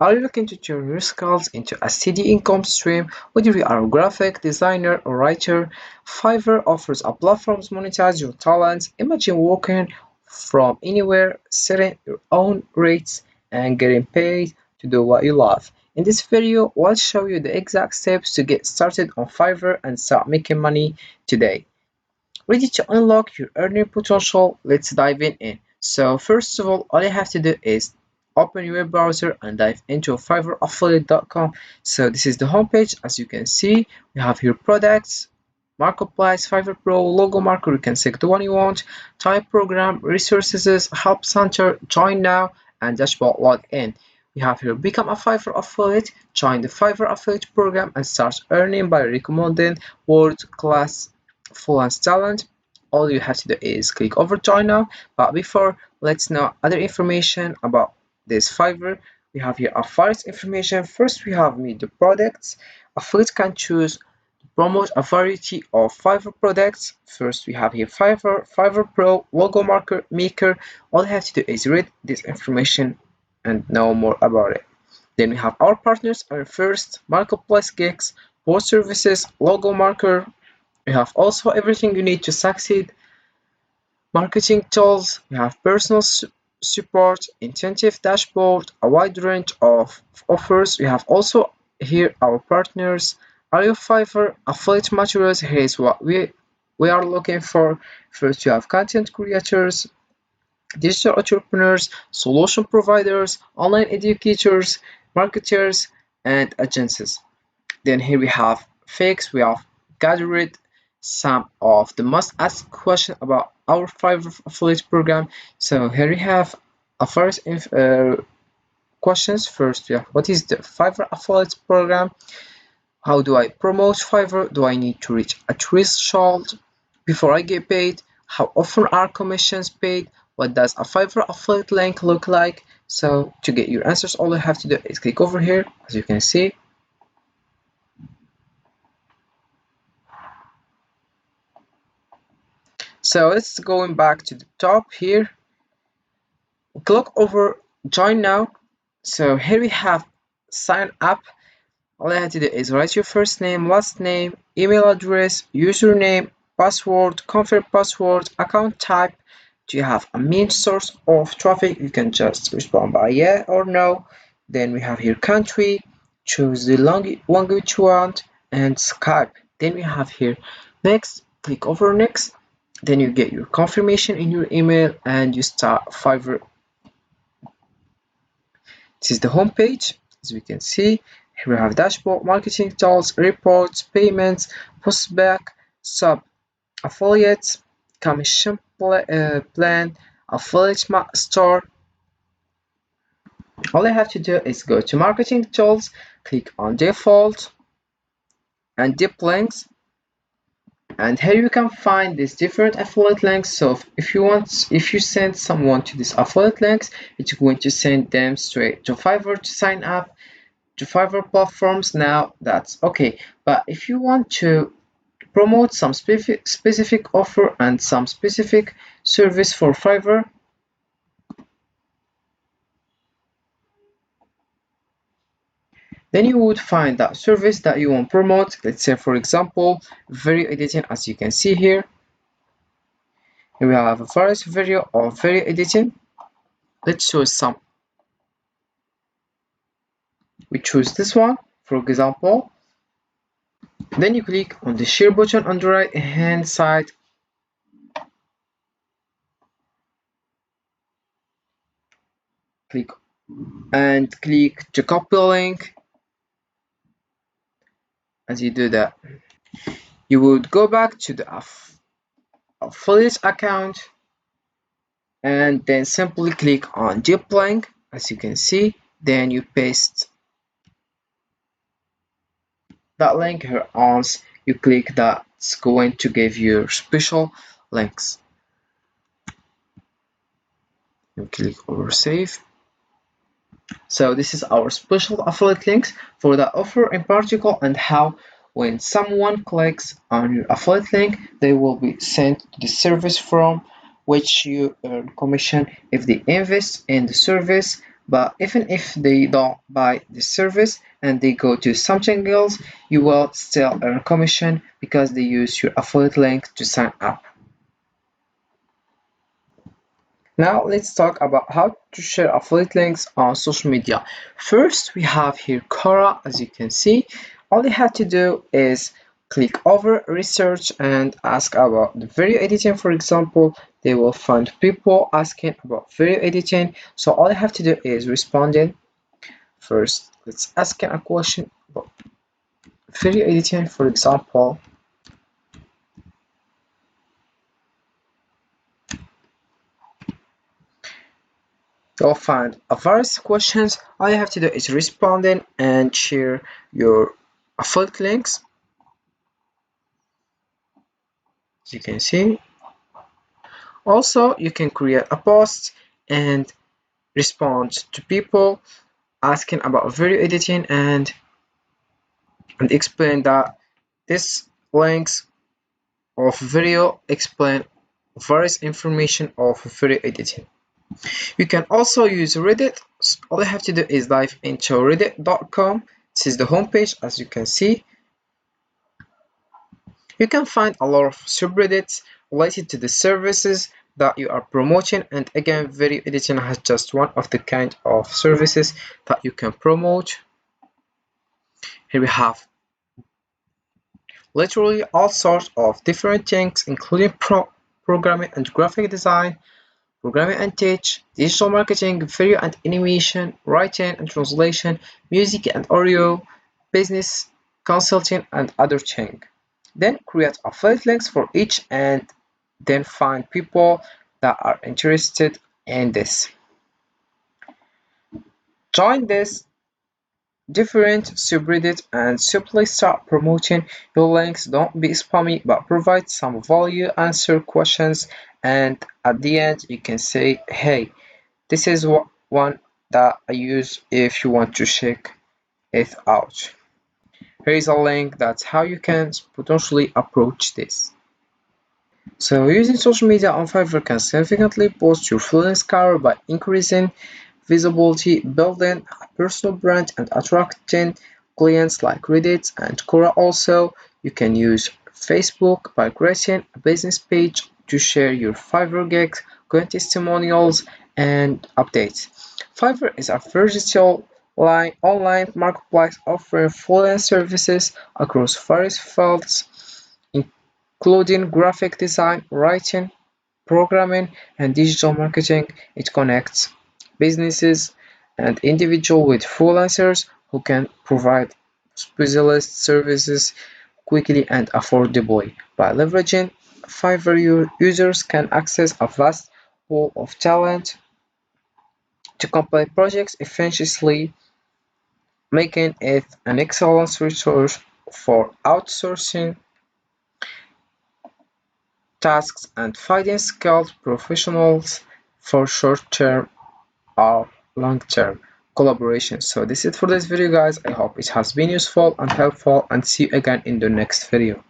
Are you looking to turn your skills into a steady income stream? Whether you are a graphic designer or writer, Fiverr offers a platform to monetize your talents. Imagine working from anywhere, setting your own rates, and getting paid to do what you love. In this video, I'll show you the exact steps to get started on Fiverr and start making money today. Ready to unlock your earning potential? Let's dive in. So first of all you have to do is open your web browser and dive into fiverraffiliate.com. So this is the homepage. As you can see, we have here products, marketplace, Fiverr Pro, logo marker. You can select the one you want, type program, resources, help center, join now, and dashboard login. We have here become a Fiverr affiliate, join the Fiverr affiliate program, and start earning by recommending world-class freelance talent. All you have to do is click over join now. But before, let's know other information about this Fiverr. We have here affiliate information. First, we have meet the products. Affiliate can choose to promote a variety of Fiverr products. First, we have here Fiverr, Fiverr Pro, logo marker, maker. All you have to do is read this information and know more about it. Then we have our partners are first marketplace gigs, post services, logo marker. We have also everything you need to succeed. Marketing tools, we have personal support, incentive dashboard, a wide range of offers. We have also here our partners. Are you Fiverr affiliate materials? Here is what we are looking for. First, you have content creators, digital entrepreneurs, solution providers, online educators, marketers, and agencies. Then here we have fakes. We have gathered some of the most asked questions about our Fiverr affiliate program. So here we have a first questions. First, yeah, what is the Fiverr affiliate program? How do I promote Fiverr? Do I need to reach a threshold before I get paid? How often are commissions paid? What does a Fiverr affiliate link look like? So to get your answers, all you have to do is click over here, as you can see. So let's going back to the top here. Click over join now. So here we have sign up. All I have to do is write your first name, last name, email address, username, password, confirm password, account type. Do you have a main source of traffic? You can just respond by yeah or no. Then we have here country, choose the language you want, and Skype. Then we have here next, click over next. Then you get your confirmation in your email and you start Fiverr. This is the home page. As we can see, here we have dashboard, marketing tools, reports, payments, postback, sub affiliates, commission plan, affiliate store. All I have to do is go to marketing tools, click on default and deep links, and here you can find these different affiliate links. So if you send someone to these affiliate links, it's going to send them straight to Fiverr to sign up to Fiverr platforms. Now that's okay, but if you want to promote some specific offer and some specific service for Fiverr, then you would find that service that you want to promote. Let's say for example video editing. As you can see here, we have a first video of video editing. Let's choose some. We choose this one for example. Then you click on the share button on the right hand side. Click to copy link. As you do that, you would go back to the affiliate account and then simply click on deep link. As you can see, then you paste that link here. Once you click, that's going to give you special links. You click over save. So this is our special affiliate links for the offer in particular, and how when someone clicks on your affiliate link, they will be sent to the service from which you earn commission if they invest in the service But even if they don't buy the service and they go to something else, you will still earn commission because they use your affiliate link to sign up. Now let's talk about how to share affiliate links on social media. First, we have here Quora, as you can see. All you have to do is click over research and ask about the video editing, for example. They will find people asking about video editing. So all you have to do is responding. First, let's ask a question about video editing, for example. You'll find a various questions. All you have to do is responding and share your affiliate links, as you can see. Also, you can create a post and respond to people asking about video editing and explain that these links of video explain various information of video editing. You can also use Reddit. All you have to do is dive into reddit.com. This is the homepage, as you can see. You can find a lot of subreddits related to the services that you are promoting, and again, video editing has just one of the kind of services that you can promote. Here we have literally all sorts of different things, including programming and graphic design, programming and teach, digital marketing, video and animation, writing and translation, music and audio, business, consulting, and other things. Then create affiliate links for each and then find people that are interested in this. Join this different subreddit and simply start promoting your links. Don't be spammy, but provide some value, answer questions, and at the end you can say, hey, this is one that I use if you want to check it out. Here is a link. That's how you can potentially approach this. So using social media on Fiverr can significantly boost your freelance career by increasing visibility, building a personal brand, and attracting clients like Reddit and Quora. Also, you can use Facebook by creating a business page to share your Fiverr gigs, client testimonials, and updates. Fiverr is a versatile online marketplace offering freelance services across various fields, including graphic design, writing, programming, and digital marketing. It connects businesses and individuals with freelancers who can provide specialist services quickly and affordably. By leveraging Fiverr, users can access a vast pool of talent to complete projects efficiently, making it an excellent resource for outsourcing tasks and finding skilled professionals for short-term or long-term collaboration. So this is it for this video, guys. I hope it has been useful and helpful, and see you again in the next video.